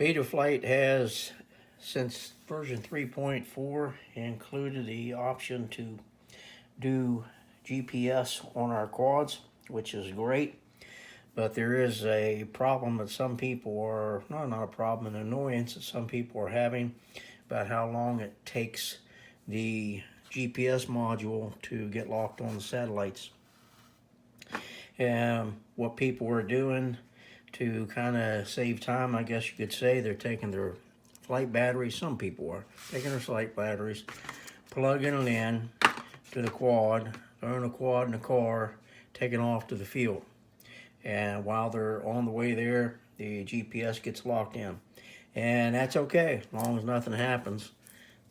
Betaflight has, since version 3.4, included the option to do GPS on our quads, which is great. But there is a problem that some people are, no, not a problem, an annoyance that some people are having about how long it takes the GPS module to get locked on the satellites. And what people are doing to kind of save time, I guess you could say, they're taking their flight batteries, some people are taking their flight batteries, plugging it in to the quad, throwing the quad in the car, taking off to the field. And while they're on the way there, the GPS gets locked in. And that's okay, as long as nothing happens.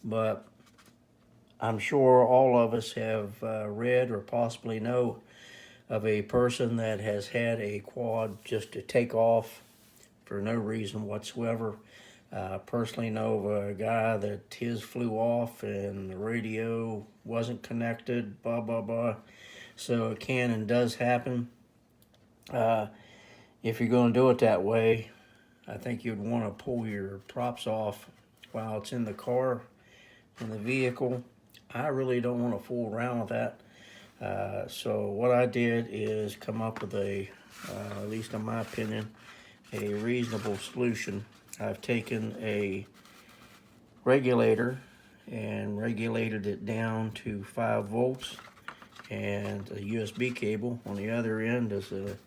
But I'm sure all of us have read or possibly know of a person that has had a quad just to take off for no reason whatsoever. Personally know of a guy that his flew off and the radio wasn't connected, blah, blah, blah. So it can and does happen. If you're going to do it that way, I think you'd want to pull your props off while it's in the car, in the vehicle. I really don't want to fool around with that. So what I did is come up with a, at least in my opinion, a reasonable solution. I've taken a regulator and regulated it down to 5 volts, and a USB cable. On the other end is a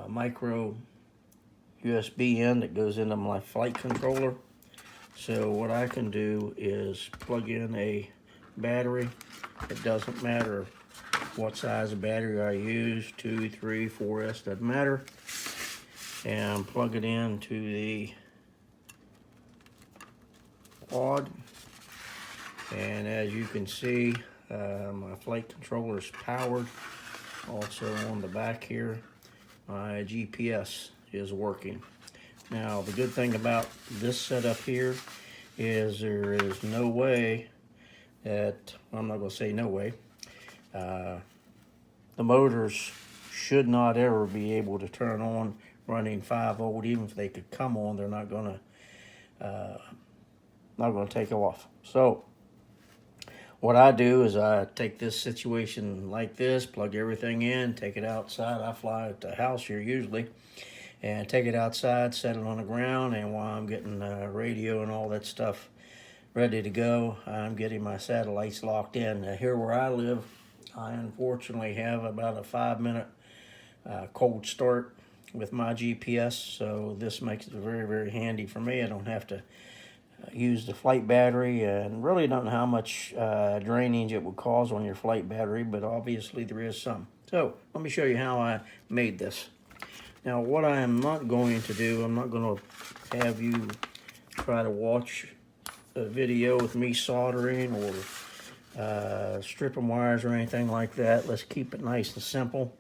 micro USB end that goes into my flight controller. So what I can do is plug in a battery. It doesn't matter what size of battery I use, 2, 3, 4S, doesn't matter. And plug it into the quad. And as you can see, my flight controller is powered. Also on the back here, my GPS is working. Now, the good thing about this setup here is there is no way that, I'm not going to say no way, the motors should not ever be able to turn on running 5 volt. Even if they could come on, they're not going to take off. So what I do is I take this situation like this, plug everything in, take it outside. I fly at the house here usually, and take it outside, set it on the ground, and while I'm getting radio and all that stuff ready to go, I'm getting my satellites locked in. Now, here where I live, I unfortunately have about a 5-minute cold start with my GPS, so this makes it very, very handy for me. I don't have to use the flight battery, and really don't know how much drainage it would cause on your flight battery, but obviously there is some. So let me show you how I made this. Now, what I am not going to do, I'm not going to have you try to watch a video with me soldering or stripping wires or anything like that. Let's keep it nice and simple.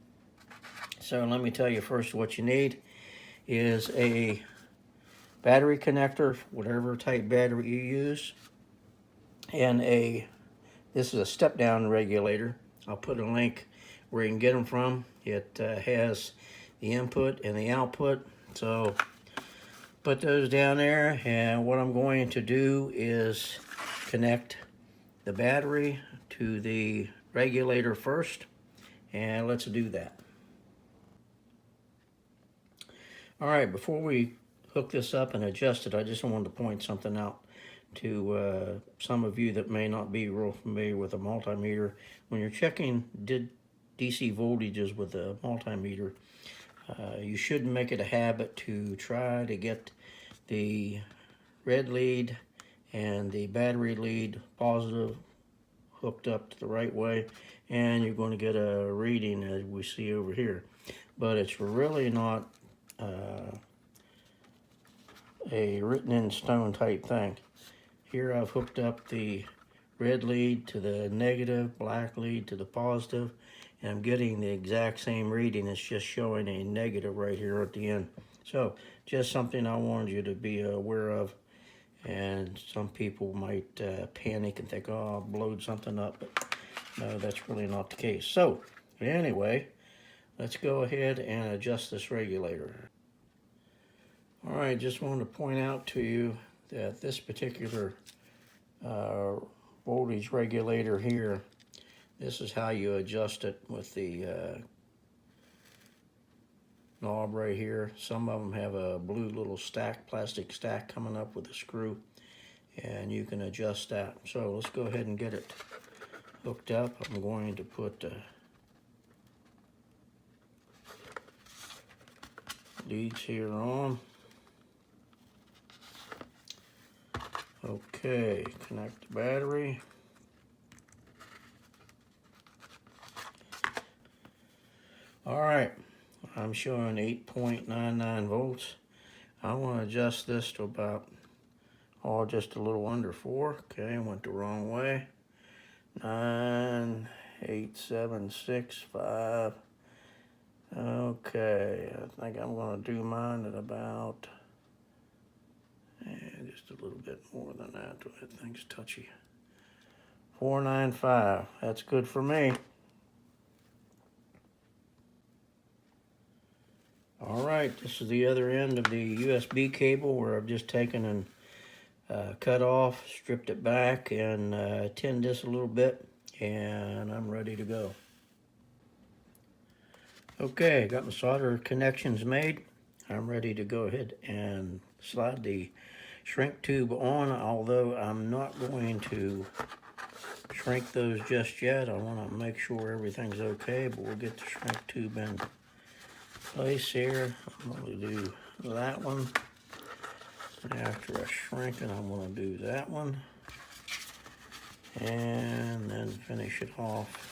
So let me tell you first, what you need is a battery connector, whatever type battery you use, and this is a step-down regulator. I'll put a link where you can get them from. It has the input and the output, so put those down there. And what I'm going to do is connect the battery to the regulator first, and let's do that. All right, before we hook this up and adjust it, I just wanted to point something out to some of you that may not be real familiar with a multimeter. When you're checking DC voltages with a multimeter, you shouldn't make it a habit to try to get the red lead and the battery lead positive hooked up to the right way, and you're going to get a reading as we see over here. But it's really not a written in stone type thing. Here I've hooked up the red lead to the negative, black lead to the positive, and I'm getting the exact same reading. It's just showing a negative right here at the end. So just something I wanted you to be aware of. And some people might panic and think, oh, I'll blowed something up, but no, that's really not the case. So anyway, let's go ahead and adjust this regulator. All right, just wanted to point out to you that this particular voltage regulator here, this is how you adjust it with the knob right here. Some of them have a blue little plastic stack coming up with a screw, and you can adjust that. So let's go ahead and get it hooked up. I'm going to put leads here on. Okay, connect the battery. All right, I'm showing 8.99 volts. I want to adjust this to about, just a little under 4. Okay, I went the wrong way. 9, 8, 7, 6, 5. Okay, I think I'm going to do mine at about, just a little bit more than that. That thing's touchy. 495. That's good for me. All right, this is the other end of the USB cable where I've just taken and cut off, stripped it back, and tinned this a little bit, and I'm ready to go. Okay, got my solder connections made. I'm ready to go ahead and slide the shrink tube on, although I'm not going to shrink those just yet. I want to make sure everything's okay, but we'll get the shrink tube in place here. I'm going to do that one. After I shrink it, I'm going to do that one. And then finish it off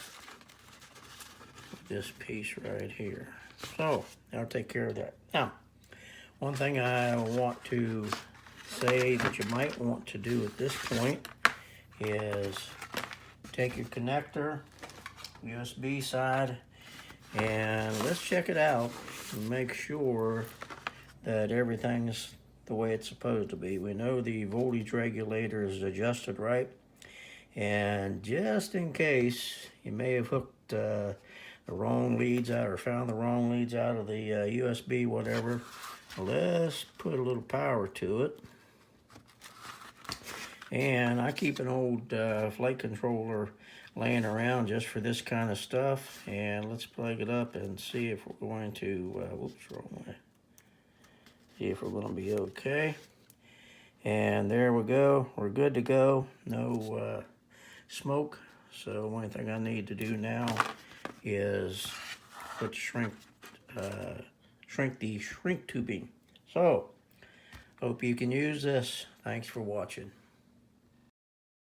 this piece right here. So I'll take care of that. Now, one thing I want to say that you might want to do at this point is take your connector, USB side, and let's check it out and make sure that everything's the way it's supposed to be. We know the voltage regulator is adjusted right, and just in case you may have hooked the wrong leads out or found the wrong leads out of the USB, whatever, let's put a little power to it. And I keep an old flight controller laying around just for this kind of stuff, and let's plug it up and see if we're going to, whoops, wrong way. See if we're going to be okay. And there we go, we're good to go. No smoke. So the only thing I need to do now is put shrink the shrink tubing. So hope you can use this. Thanks for watching.